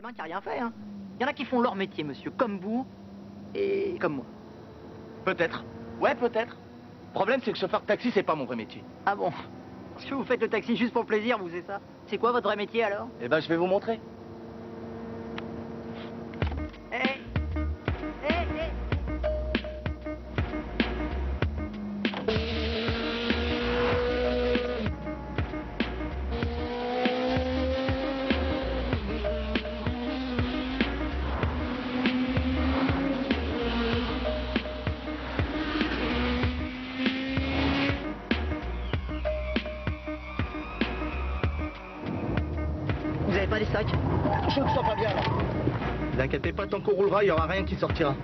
gamin qui a rien fait, hein. Il y en a qui font leur métier, monsieur, comme vous et comme moi. Peut-être. Ouais, peut-être. Le problème, c'est que chauffeur de taxi, c'est pas mon vrai métier. Ah bon? Parce que vous faites le taxi juste pour le plaisir, vous, c'est ça? C'est quoi votre vrai métier, alors? Eh ben, je vais vous montrer. Hé! Hé, hé! Vous avez pas les sacs? Je ne sens pas bien, là. Ne vous inquiétez pas, tant qu'on roulera, il n'y aura rien qui sortira.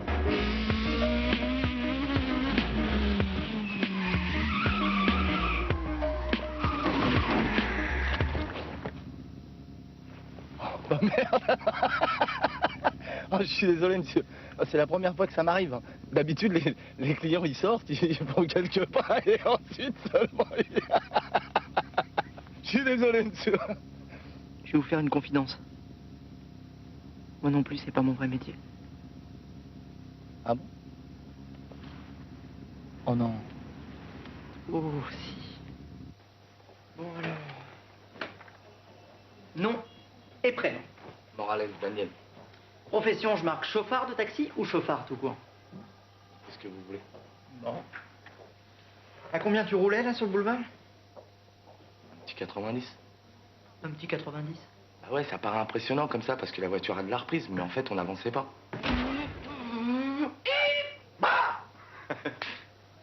Oh merde. Oh, je suis désolé, monsieur. Oh, c'est la première fois que ça m'arrive. D'habitude, les clients, ils sortent, ils font quelques pas et ensuite seulement... Je suis désolé, monsieur. Je vais vous faire une confidence. Moi non plus, c'est pas mon vrai métier. Ah bon? Oh non. Oh, si. Bon, alors... Nom et prénom. Morales, Daniel. Profession, je marque chauffard de taxi ou chauffard tout court? Qu'est-ce que vous voulez? Bon. À combien tu roulais, là, sur le boulevard? Un petit 90. Un petit 90. Ah ouais, ça paraît impressionnant comme ça parce que la voiture a de la reprise, mais en fait, on n'avançait pas.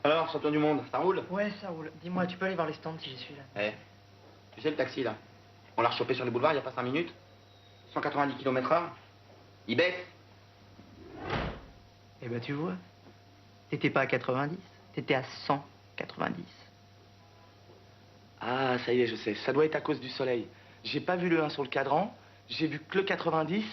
Alors, champion du monde, ça roule? Ouais, ça roule. Dis-moi, tu peux aller voir les stands si j'y suis là? Eh, tu sais le taxi, là? On l'a rechopé sur les boulevards il n'y a pas 5 minutes. 190 km/h. Il baisse. Eh ben, tu vois. T'étais pas à 90, t'étais à 190. Ah, ça y est, je sais. Ça doit être à cause du soleil. J'ai pas vu le 1 sur le cadran. J'ai vu que le 90.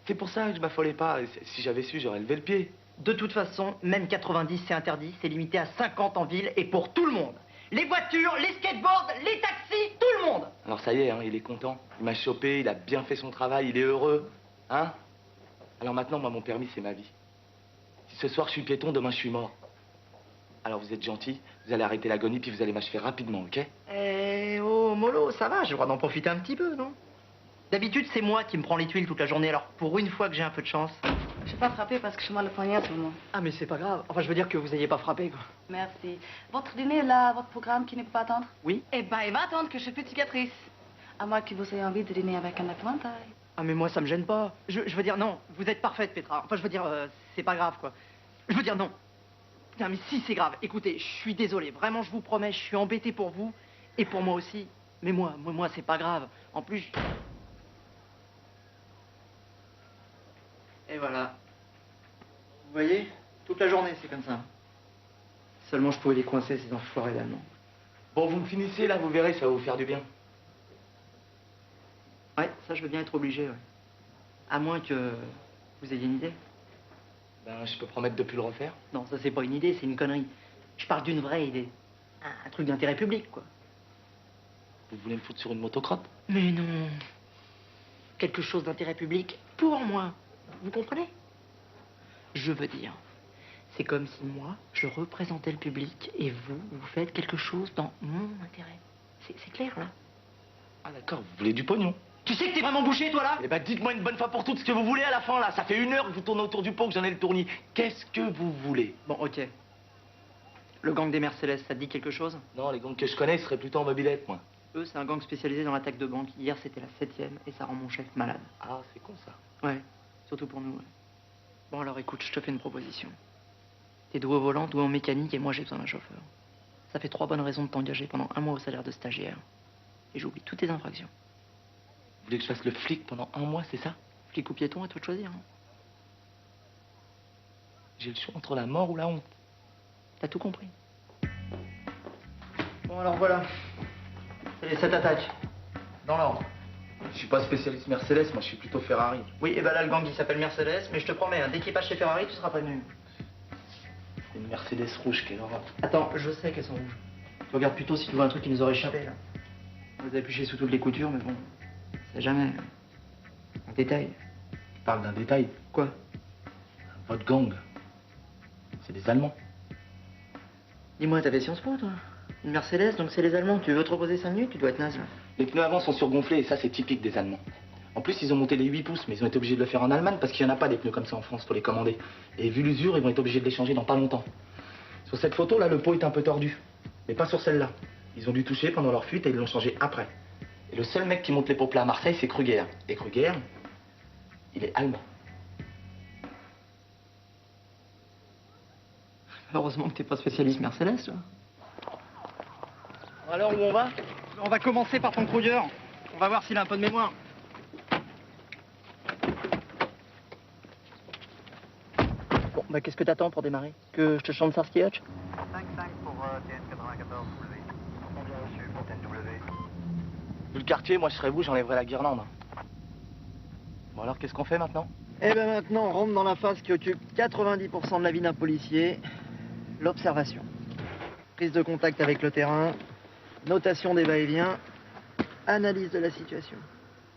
C'est pour ça que je m'affolais pas. Si j'avais su, j'aurais levé le pied. De toute façon, même 90, c'est interdit. C'est limité à 50 en ville et pour tout le monde. Les voitures, les skateboards, les taxis, tout le monde. Alors ça y est, hein, il est content. Il m'a chopé, il a bien fait son travail, il est heureux. Hein? Alors maintenant, moi, mon permis, c'est ma vie. Si ce soir je suis piéton, demain je suis mort. Alors vous êtes gentil, vous allez arrêter l'agonie puis vous allez m'achever rapidement, ok? Eh oh, mollo, ça va, j'ai le droit d'en profiter un petit peu, non? D'habitude, c'est moi qui me prends les tuiles toute la journée, alors pour une fois que j'ai un peu de chance... Je vais pas frapper parce que je suis mal le poignet en ce moment. Ah, mais c'est pas grave. Enfin, je veux dire que vous ayez pas frappé, quoi. Merci. Votre dîner est là, votre programme qui ne peut pas attendre? Oui? Eh ben, il va attendre que je suis plus cicatrice. À moins que vous ayez envie de dîner avec un épouvantail. Ah, mais moi, ça me gêne pas. Je veux dire, non, vous êtes parfaite, Petra. Enfin, je veux dire, c'est pas grave, quoi. Je veux dire, non. Putain, mais si, c'est grave. Écoutez, je suis désolé. Vraiment, je vous promets, je suis embêté pour vous. Et pour moi aussi. Mais moi, c'est pas grave. En plus... Et voilà. Vous voyez, toute la journée, c'est comme ça. Seulement, je pouvais les coincer, ces enfoirés d'Allemands. Bon, vous me finissez là, vous verrez, ça va vous faire du bien. Ouais, ça, je veux bien être obligé, ouais. À moins que vous ayez une idée. Ben, je peux promettre de plus le refaire. Non, ça, c'est pas une idée, c'est une connerie. Je parle d'une vraie idée. Un truc d'intérêt public, quoi. Vous voulez me foutre sur une motocrotte? Mais non. Quelque chose d'intérêt public pour moi. Vous comprenez? Je veux dire, c'est comme si moi, je représentais le public et vous, vous faites quelque chose dans mon intérêt. C'est clair, là? Ah d'accord, vous voulez du pognon? Tu sais que t'es vraiment bouché, toi, là? Eh ben, dites-moi une bonne fois pour toutes ce que vous voulez à la fin, là. Ça fait 1 heure que vous tournez autour du pot, que j'en ai le tournis. Qu'est-ce que vous voulez? Bon, ok. Le gang des Mercedes, ça te dit quelque chose? Non, les gangs que je connais, ils seraient plutôt en mobilette, moi. Eux, c'est un gang spécialisé dans l'attaque de banque. Hier, c'était la 7e et ça rend mon chef malade. Ah, c'est con, ça. Ouais, surtout pour nous, ouais. Bon, alors écoute, je te fais une proposition. T'es doué au volant, doué en mécanique et moi, j'ai besoin d'un chauffeur. Ça fait 3 bonnes raisons de t'engager pendant 1 mois au salaire de stagiaire. Et j'oublie toutes tes infractions. Vous voulez que je fasse le flic pendant 1 mois, c'est ça? Flic ou piéton, à toi de choisir. Hein. J'ai le choix entre la mort ou la honte. T'as tout compris. Bon, alors voilà. C'est les 7 attaques. Dans l'ordre. Je suis pas spécialiste Mercedes, moi je suis plutôt Ferrari. Oui, et ben là, le gang, il s'appelle Mercedes, mais je te promets, hein, dès qu'il passe chez Ferrari, tu seras prévenu. Une Mercedes rouge, quelle horreur. Attends, je sais qu'elles sont rouges. Tu regardes plutôt si tu vois un truc qui nous aurait échappé, là. Vous avez épluché sous toutes les coutures, mais bon, c'est jamais un détail. parle d'un détail. Quoi? Votre gang, c'est des Allemands. Dis-moi, t'avais Sciences Po, toi? Une Mercedes, donc c'est les Allemands. Tu veux te reposer 5 minutes, tu dois être naze, là. Les pneus avant sont surgonflés et ça, c'est typique des Allemands. En plus, ils ont monté les 8 pouces, mais ils ont été obligés de le faire en Allemagne parce qu'il n'y en a pas des pneus comme ça en France, faut les commander. Et vu l'usure, ils vont être obligés de les changer dans pas longtemps. Sur cette photo, là, le pot est un peu tordu, mais pas sur celle-là. Ils ont dû toucher pendant leur fuite et ils l'ont changé après. Et le seul mec qui monte les pots plats à Marseille, c'est Kruger. Et Kruger, il est allemand. Heureusement que t'es pas spécialiste Mercedes, toi. Alors, où on va? On va commencer par ton Kruger. On va voir s'il a un peu de mémoire. Bon, bah qu'est-ce que t'attends pour démarrer? Que je te chante Starsky Hutch? 5-5 pour TS94W. On vient reçu, Fontaine W. Vu le quartier, moi, je serais vous, j'enlèverais la guirlande. Bon, alors, qu'est-ce qu'on fait maintenant? Eh ben maintenant, on rentre dans la phase qui occupe 90% de la vie d'un policier, l'observation. Prise de contact avec le terrain, notation des va-et-vient, analyse de la situation.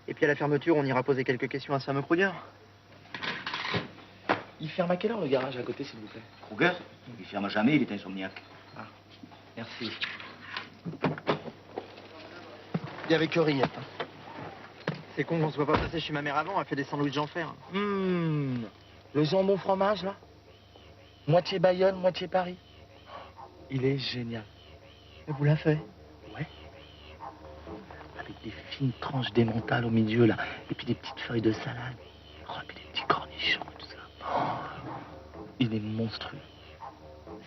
Et puis à la fermeture, on ira poser quelques questions à ce fameux Kruger. Il ferme à quelle heure le garage à côté, s'il vous plaît? Kruger, il ferme jamais, il est insomniaque. Ah, merci. Il y avait que rillettes. C'est con qu'on se voit pas passer chez ma mère avant, elle fait des sandwichs d'enfer. Le jambon fromage, là? Moitié Bayonne, moitié Paris. Il est génial. Et vous l'a fait? Ouais. Avec des fines tranches d'émental au milieu, là. Et puis des petites feuilles de salade. Oh, et puis des petits cornichons et tout ça. Oh, il est monstrueux.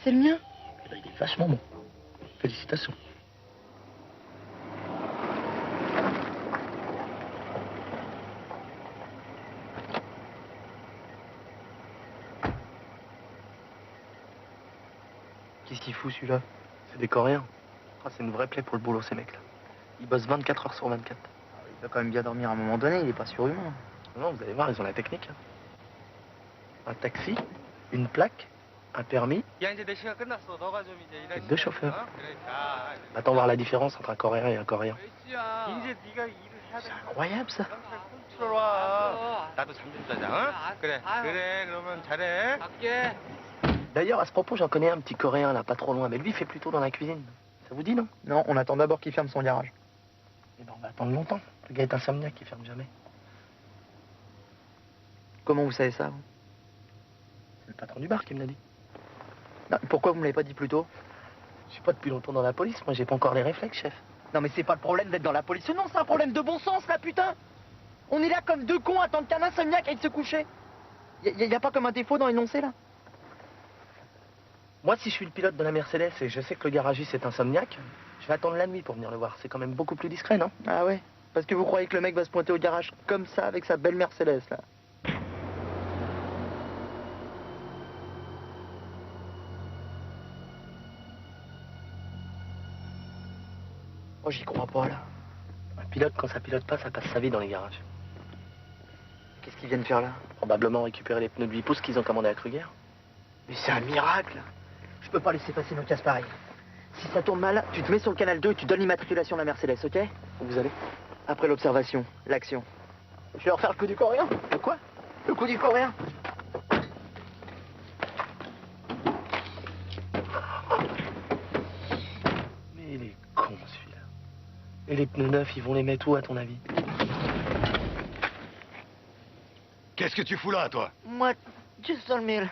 C'est le mien? Eh ben, il est vachement bon. Félicitations. Qu'est-ce qu'il fout celui-là? C'est des Coréens. Ah, c'est une vraie plaie pour le boulot, ces mecs-là. Ils bossent 24 heures sur 24. Il va quand même bien dormir à un moment donné, il est pas surhumain. Non, vous allez voir, ils ont la technique. Un taxi, une plaque, un permis, et 2 chauffeurs. Attends voir la différence entre un Coréen et un Coréen. C'est incroyable, ça. D'ailleurs, à ce propos, j'en connais un petit Coréen, là, pas trop loin, mais lui, il fait plutôt dans la cuisine. Ça vous dit, non? Non, on attend d'abord qu'il ferme son garage. Eh ben, on va attendre longtemps. Le gars est insomniaque, il ferme jamais. Comment vous savez ça, vous? C'est le patron du bar qui me l'a dit. Non, pourquoi vous me l'avez pas dit plus tôt? Je suis pas depuis longtemps dans la police, moi, j'ai pas encore les réflexes, chef. Non mais c'est pas le problème d'être dans la police, non, c'est un problème de bon sens, là, putain. On est là comme deux cons à attendre qu'un insomniaque aille se coucher. Y a pas comme un défaut dans l'énoncé, là? Moi, si je suis le pilote de la Mercedes et je sais que le garagiste est insomniaque, je vais attendre la nuit pour venir le voir. C'est quand même beaucoup plus discret, non? Ah ouais? Parce que vous croyez que le mec va se pointer au garage comme ça avec sa belle Mercedes, là? Oh, j'y crois pas, là. Un pilote, quand ça pilote pas, ça passe sa vie dans les garages. Qu'est-ce qu'ils viennent faire là? Probablement récupérer les pneus de 8 pouces qu'ils ont commandés à Kruger. Mais c'est un miracle. Je peux pas laisser passer nos cases pareilles. Si ça tourne mal, tu te mets sur le canal 2 et tu donnes l'immatriculation de la Mercedes, ok? Où vous allez? Après l'observation, l'action. Je vais leur faire le coup du coréen. De quoi? Le coup du coréen. Mais il est con, celui-là. Et les pneus neufs, ils vont les mettre où, à ton avis? Qu'est-ce que tu fous là, toi? Moi, juste dans le mille.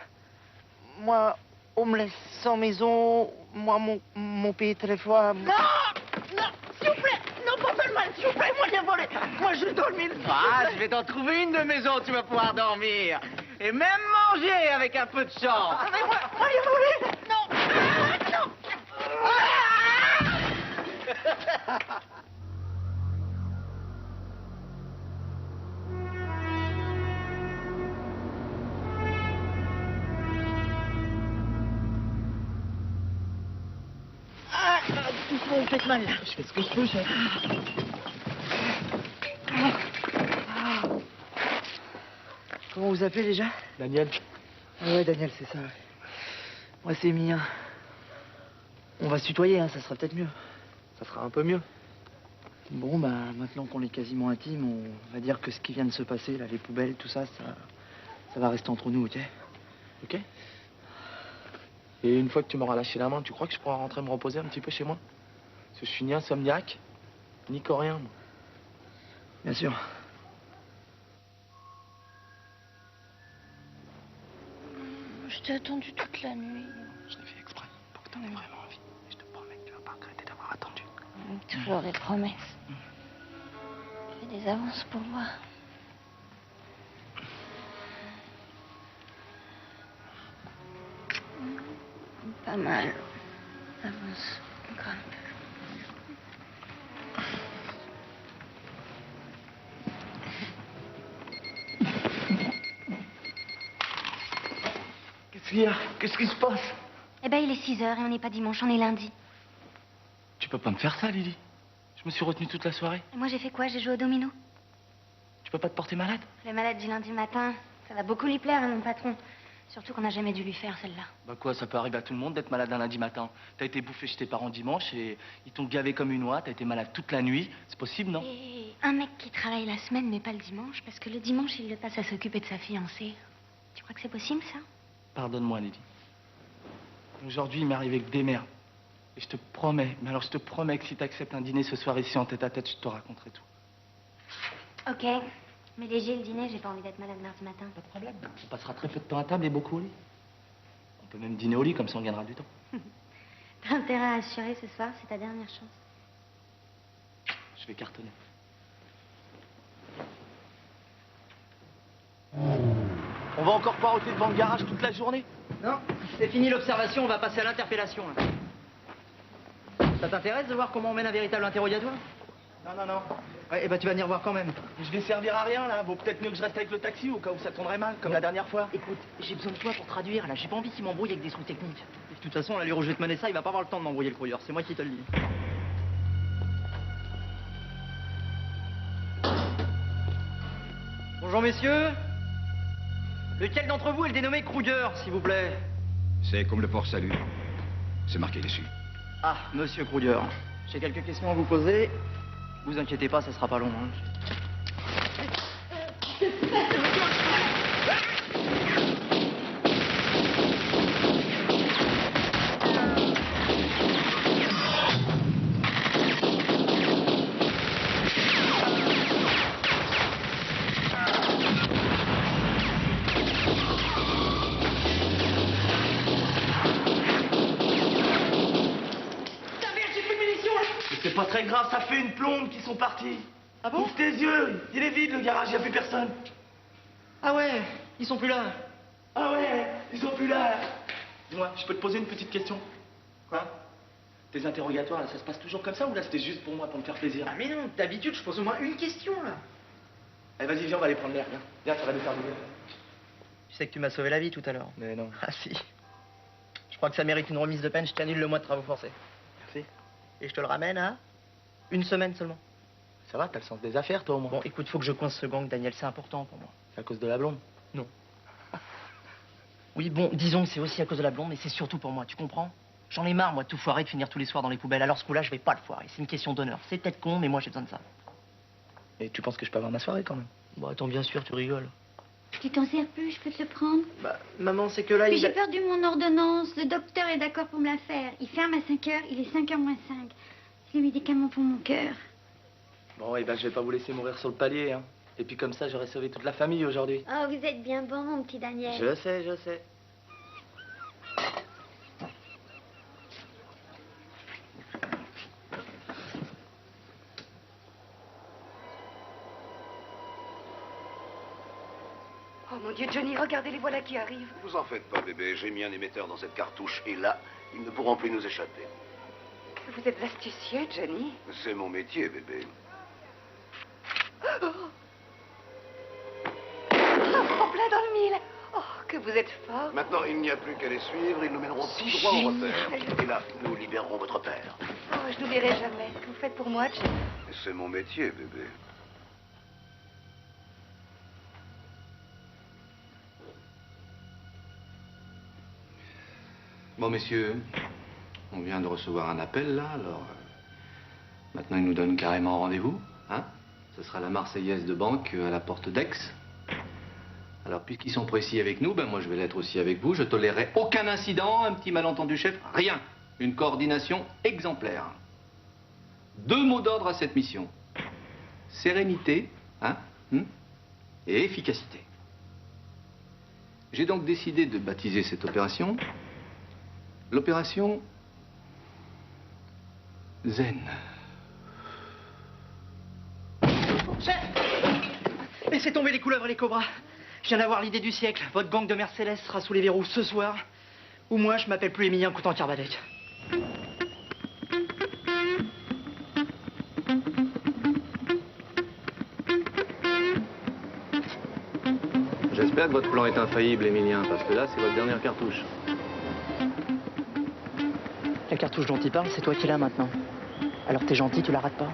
Moi, on me laisse sans maison. Moi, mon pays très froid. Non! Non! S'il vous plaît! Non, pas faire mal, s'il vous plaît! Moi, j'ai volé! Moi, je dors le mille! Ah, je vais t'en trouver une de maison, tu vas pouvoir dormir. Et même manger avec un peu de chance. Ah, mais moi, j'ai volé! Non! Ah, non! Ah! Doucement, vous faites mal. Je fais ce que je peux, chef. Comment vous appelez déjà? Daniel. Ah ouais, Daniel, c'est ça. Moi, c'est Mia. On va se tutoyer, hein, ça sera peut-être mieux. Ça sera un peu mieux. Bon, bah, maintenant qu'on est quasiment intimes, on va dire que ce qui vient de se passer, là, les poubelles, tout ça, ça va rester entre nous, ok? Ok. Et une fois que tu m'auras lâché la main, tu crois que je pourrai rentrer me reposer un petit peu chez moi? Parce que je suis ni insomniaque, ni coréen, moi. Bien sûr. Je t'ai attendu toute la nuit. Je l'ai fait exprès, pour que t'en aies vraiment envie. Et je te promets que tu vas pas regretter d'avoir attendu. Toujours des promesses. Tu fais des avances pour moi. Pas mal. Avance encore un peu. Qu'est-ce qu'il y a? Qu'est-ce qui se passe? Eh ben, il est 6 heures et on n'est pas dimanche, on est lundi. Tu peux pas me faire ça, Lily. Je me suis retenu toute la soirée. Et moi, j'ai fait quoi? J'ai joué au domino. Tu peux pas te porter malade? Le malade du lundi matin, ça va beaucoup lui plaire, hein, mon patron. Surtout qu'on n'a jamais dû lui faire, celle-là. Bah quoi, ça peut arriver à tout le monde d'être malade un lundi matin. T'as été bouffé chez tes parents dimanche et ils t'ont gavé comme une oie, t'as été malade toute la nuit. C'est possible, non? Et un mec qui travaille la semaine, mais pas le dimanche, parce que le dimanche, il le passe à s'occuper de sa fiancée. Tu crois que c'est possible, ça? Pardonne-moi, Lily. Aujourd'hui, il m'est arrivé que des merdes. Et je te promets, mais alors je te promets que si t'acceptes un dîner ce soir ici en tête-à-tête, je te raconterai tout. Ok. Mais léger le dîner, j'ai pas envie d'être malade mardi matin. Pas de problème. On passera très peu de temps à table et beaucoup au lit. On peut même dîner au lit, comme ça on gagnera du temps. T'as intérêt à assurer ce soir, c'est ta dernière chance. Je vais cartonner. On va encore poireauter devant le garage toute la journée? Non, c'est fini l'observation, on va passer à l'interpellation, là. Ça t'intéresse de voir comment on mène un véritable interrogatoire? Non, non, non. Ouais, et bah tu vas venir voir quand même. Je vais servir à rien, là. Vaut peut-être mieux que je reste avec le taxi au cas où ça tournerait mal, comme la dernière fois. Écoute, j'ai besoin de toi pour traduire, là. J'ai pas envie qu'il m'embrouille avec des trucs techniques. Et de toute façon, l'allure où je vais te mener ça, il va pas avoir le temps de m'embrouiller le courrier. C'est moi qui te le dis. Bonjour, messieurs. Lequel d'entre vous est le dénommé Kruger, s'il vous plaît? C'est comme le port Salut. C'est marqué dessus. Ah, monsieur Kruger. J'ai quelques questions à vous poser. Vous inquiétez pas, ça sera pas long, hein. C'est pas très grave, ça fait une plombe qu'ils sont partis. Ah bon? Ouvre tes yeux, il est vide le garage, il n'y a plus personne. Ah ouais, ils sont plus là. Ah ouais, ils sont plus là. Dis-moi, je peux te poser une petite question? Quoi? Tes interrogatoires, là, ça se passe toujours comme ça ou là c'était juste pour moi, pour me faire plaisir? Ah mais non, d'habitude, je pose au moins une question, là. Allez, vas-y, viens, on va aller prendre l'air, viens. Viens, ça va nous faire du bien. Tu sais que tu m'as sauvé la vie tout à l'heure. Mais non. Ah si. Je crois que ça mérite une remise de peine, je t'annule le mois de travaux forcés. Merci. Et je te le ramène à une semaine seulement. Ça va, t'as le sens des affaires, toi, au moins. Bon, écoute, faut que je coince ce gang, Daniel, c'est important pour moi. C'est à cause de la blonde? Non. Oui, bon, disons que c'est aussi à cause de la blonde, mais c'est surtout pour moi, tu comprends? J'en ai marre, moi, de tout foirer, de finir tous les soirs dans les poubelles. Alors ce coup-là, je vais pas le foirer. C'est une question d'honneur. C'est peut-être con, mais moi, j'ai besoin de ça. Et tu penses que je peux avoir ma soirée, quand même? Bon, attends, bien sûr, tu rigoles. Tu t'en sers plus, je peux te le prendre. Bah, maman, c'est que là, Puis il j'ai a... perdu mon ordonnance. Le docteur est d'accord pour me la faire. Il ferme à 5 heures, il est 5 heures moins 5. C'est les médicaments pour mon cœur. Bon, eh ben, je vais pas vous laisser mourir sur le palier, hein. Et puis comme ça, j'aurais sauvé toute la famille aujourd'hui. Oh, vous êtes bien bon, mon petit Daniel. Je sais, je sais. Oh mon Dieu, Johnny, regardez, les voilà qui arrivent. Vous en faites pas, bébé. J'ai mis un émetteur dans cette cartouche et là, ils ne pourront plus nous échapper. Vous êtes astucieux, Johnny. C'est mon métier, bébé. Oh, en plein dans le mille. Oh, que vous êtes fort. Maintenant, il n'y a plus qu'à les suivre. Ils nous mèneront tout droit au repère. Et là, nous libérerons votre père. Oh, je n'oublierai jamais ce que vous faites pour moi, Johnny. C'est mon métier, bébé. Bon, messieurs, on vient de recevoir un appel, là, alors... Maintenant, ils nous donnent carrément rendez-vous. Hein? Ce sera la Marseillaise de banque à la porte d'Aix. Alors, puisqu'ils sont précis avec nous, ben moi, je vais l'être aussi avec vous. Je tolérerai aucun incident, un petit malentendu chef, rien. Une coordination exemplaire. 2 mots d'ordre à cette mission. Sérénité, hein, et efficacité. J'ai donc décidé de baptiser cette opération l'opération Zen. Chef! Laissez tomber les couleuvres et les cobras. Je viens d'avoir l'idée du siècle. Votre gang de Mercedes sera sous les verrous ce soir. Ou moi, je m'appelle plus Émilien Coutan-Carbadec. J'espère que votre plan est infaillible, Émilien, parce que là, c'est votre dernière cartouche. La cartouche dont il parle, c'est toi qui l'as maintenant. Alors t'es gentil, tu la rates pas.